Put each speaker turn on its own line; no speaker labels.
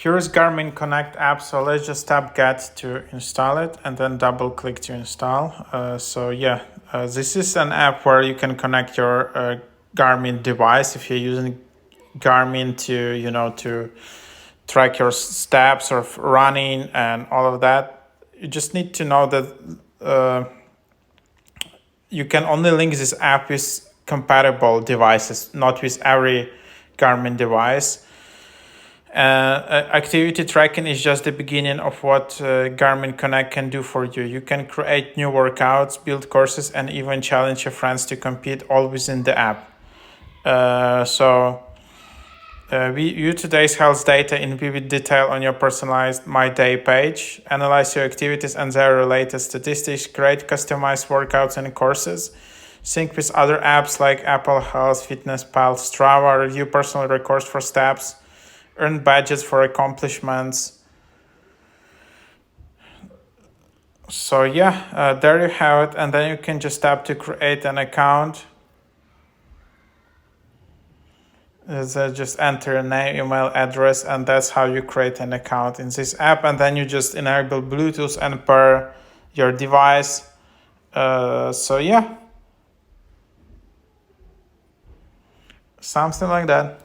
Here's Garmin Connect app. So let's just tap Get to install it and then double click to install. This is an app where you can connect your Garmin device if you're using Garmin to track your steps or running and all of that. You just need to know that you can only link this app with compatible devices, not with every Garmin device. Activity tracking is just the beginning of what Garmin Connect can do for you. You can create new workouts, build courses, and even challenge your friends to compete, all within the app. View today's health data in vivid detail on your personalized My Day page, analyze your activities and their related statistics, create customized workouts and courses, sync with other apps like Apple Health, FitnessPal, Strava, review personal records for steps, earn badges for accomplishments. So there you have it, and then you can just tap to create an account. Just enter a name, email address, and that's how you create an account in this app. And then you just enable Bluetooth and pair your device. Something like that.